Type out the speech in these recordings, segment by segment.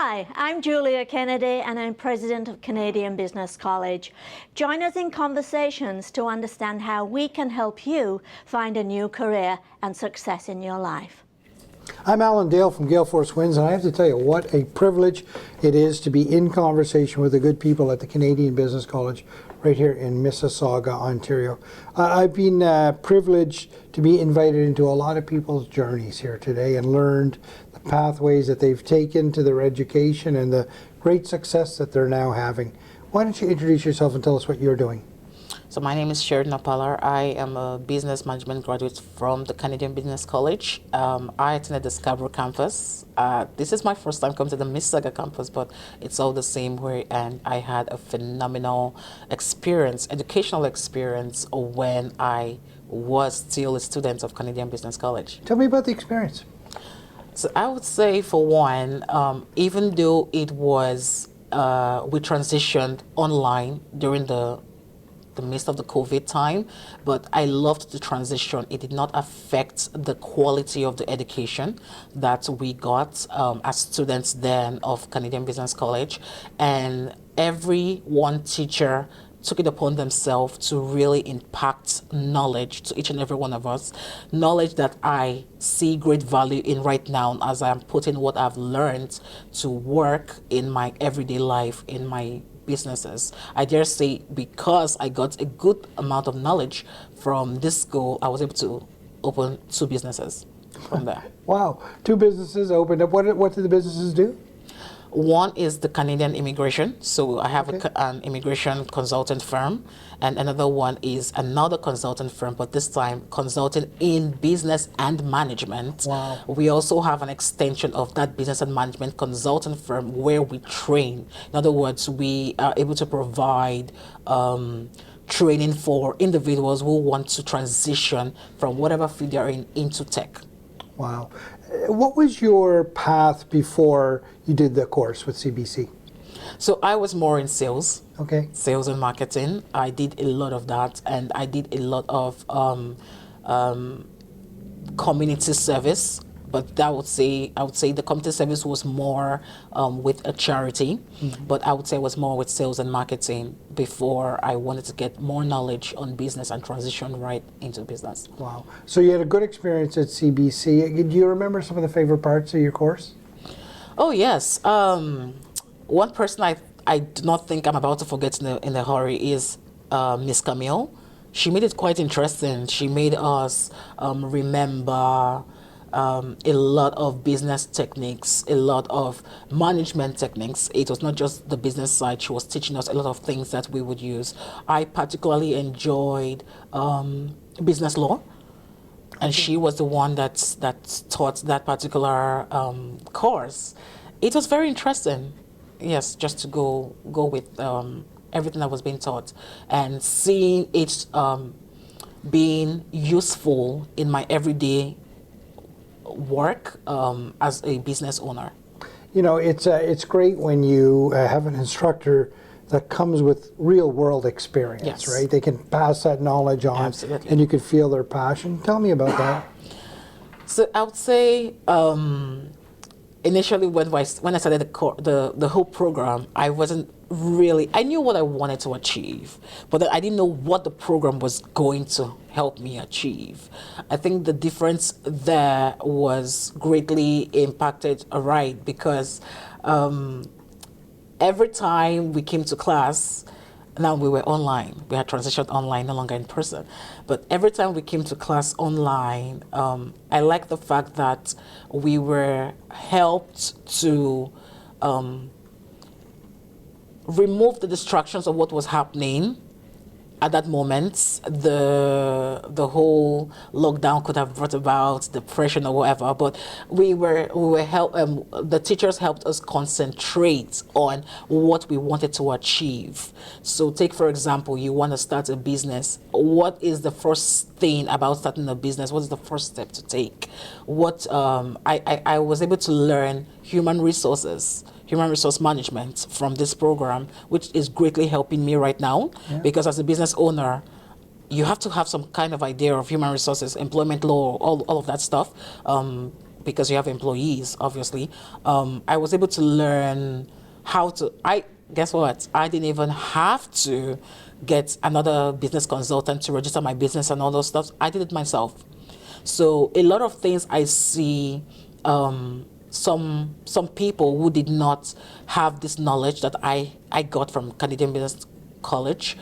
Hi, I'm Julia Kennedy and I'm President of Canadian Business College. Join us in conversations to understand how we can help you find a new career and success in your life. I'm Alan Dale from Gale Force Winds, and I have to tell you what a privilege it is to be in conversation with the good people at the Canadian Business College right here in Mississauga, Ontario. I've been privileged to be invited into a lot of people's journeys here today and learned the pathways that they've taken to their education and the great success that they're now having. Why don't you introduce yourself and tell us what you're doing? So my name is Sheridan Okpala. I am a business management graduate from the Canadian Business College. I attended the Scarborough campus. This is my first time coming to the Mississauga campus, but it's all the same way, and I had a phenomenal experience, educational experience, when I was still a student of Canadian Business College. Tell me about the experience. So I would say, for one, even though it was, we transitioned online during the midst of the COVID time, but I loved the transition. It did not affect the quality of the education that we got as students then of Canadian Business College. And every one teacher took it upon themselves to really impact knowledge to each and every one of us. Knowledge that I see great value in right now as I'm putting what I've learned to work in my everyday life, in my businesses. I dare say, because I got a good amount of knowledge from this school, I was able to open 2 businesses from there. Wow, 2 businesses opened up. What did the businesses do? One is the Canadian immigration. So I have an immigration consultant firm, and another one is another consultant firm, but this time consulting in business and management. Wow. We also have an extension of that business and management consultant firm where we train. In other words, we are able to provide training for individuals who want to transition from whatever field they're in into tech. Wow. What was your path before you did the course with CBC? So I was more in sales. Okay. Sales and marketing. I did a lot of that, and I did a lot of community service. But I would say the community service was more with a charity, but I would say it was more with sales and marketing before I wanted to get more knowledge on business and transition right into business. Wow. So you had a good experience at CBC. Do you remember some of the favorite parts of your course? Oh, yes. One person I do not think I'm about to forget in a hurry is Miss Camille. She made it quite interesting. She made us remember a lot of business techniques, a lot of management techniques. It was not just the business side. She was teaching us a lot of things that we would use. I particularly enjoyed business law, and she was the one that taught that particular course. It was very interesting, yes, just to go with everything that was being taught and seeing it being useful in my everyday work as a business owner. You know, it's great when you have an instructor that comes with real world experience, Yes. right? They can pass that knowledge on. Absolutely. And you can feel their passion. Tell me about that. So I would say initially when I started the whole program, I knew what I wanted to achieve, but I didn't know what the program was going to help me achieve. I think the difference there was greatly impacted, right, because every time we came to class, now we were online. We had transitioned online, no longer in person. But every time we came to class online, I like the fact that we were helped to remove the distractions of what was happening at that moment. The whole lockdown could have brought about depression or whatever, but we were the teachers helped us concentrate on what we wanted to achieve. So take, for example, you want to start a business. What is the first thing about starting a business? What is the first step to take? I was able to learn human resource management from this program, which is greatly helping me right now. Yeah. Because as a business owner, you have to have some kind of idea of human resources, employment law, all of that stuff. because you have employees, obviously, I was able to learn how to, guess what? I didn't even have to get another business consultant to register my business and all those stuff. I did it myself. So a lot of things I see, some people who did not have this knowledge that I got from Canadian Business College,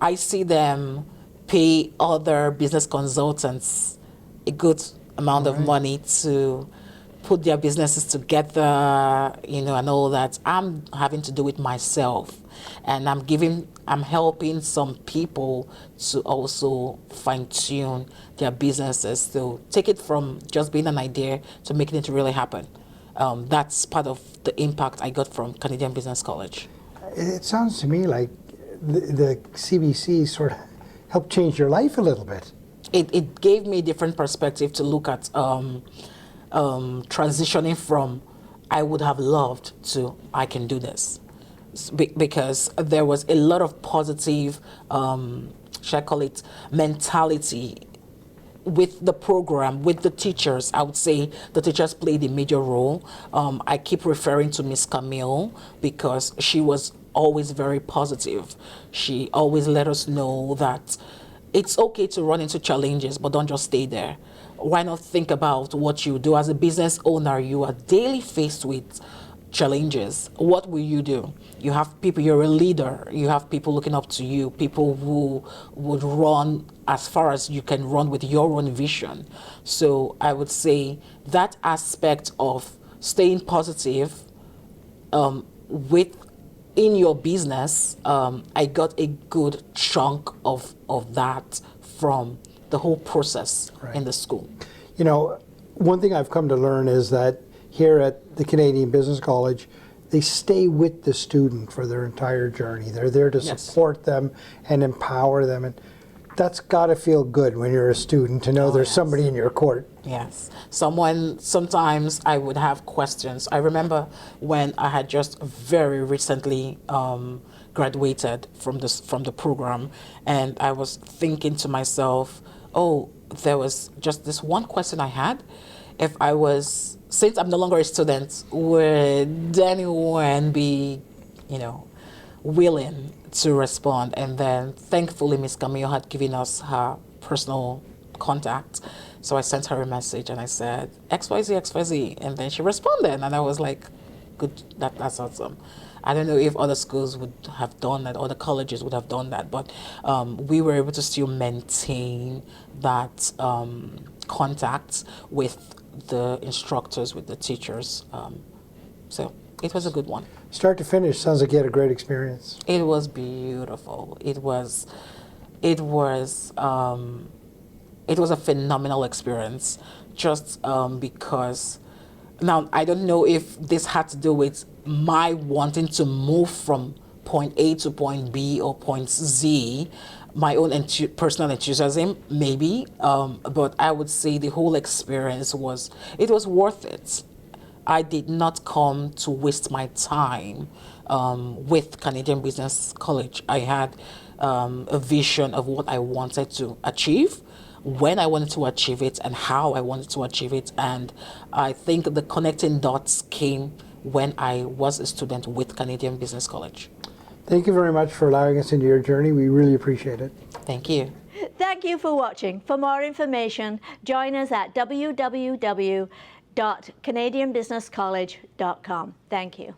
I see them pay other business consultants a good amount of money to put their businesses together, and all that. I'm having to do it myself, and I'm helping some people to also fine-tune their businesses to take it from just being an idea to making it really happen. That's part of the impact I got from Canadian Business College. It sounds to me like the CBC sort of helped change your life a little bit. It gave me a different perspective to look at transitioning from I would have loved to I can do this. Because there was a lot of positive, shall I call it, mentality with the program, with the teachers. I would say the teachers played a major role. I keep referring to Miss Camille because she was always very positive. She always let us know that it's okay to run into challenges, but don't just stay there. Why not think about what you do as a business owner? You are daily faced with challenges. What will you do? You have people, you're a leader, you have people looking up to you, people who would run as far as you can run with your own vision. So I would say that aspect of staying positive in your business, I got a good chunk of that from the whole process in the school. One thing I've come to learn is that here at the Canadian Business College, they stay with the student for their entire journey. They're there to support them and empower them. And that's got to feel good when you're a student to know there's somebody in your court. Yes. Sometimes I would have questions. I remember when I had just very recently graduated from the program, and I was thinking to myself, there was just this one question I had. Since I'm no longer a student, would anyone be, willing to respond? And then thankfully, Miss Camille had given us her personal contact. So I sent her a message and I said, XYZ, XYZ. And then she responded. And I was like, good, that's awesome. I don't know if other schools would have done that, other colleges would have done that, but we were able to still maintain that contact with the instructors, with the teachers. So it was a good one. Start to finish, sounds like you had a great experience. It was beautiful. It was a phenomenal experience, just because. Now, I don't know if this had to do with my wanting to move from point A to point B or point Z, my own personal enthusiasm, maybe, but I would say the whole experience was worth it. I did not come to waste my time with Canadian Business College. I had a vision of what I wanted to achieve, when I wanted to achieve it, and how I wanted to achieve it. And I think the connecting dots came when I was a student with Canadian Business College. Thank you very much for allowing us into your journey. We really appreciate it. Thank you. Thank you for watching. For more information, join us at www.canadianbusinesscollege.com. Thank you.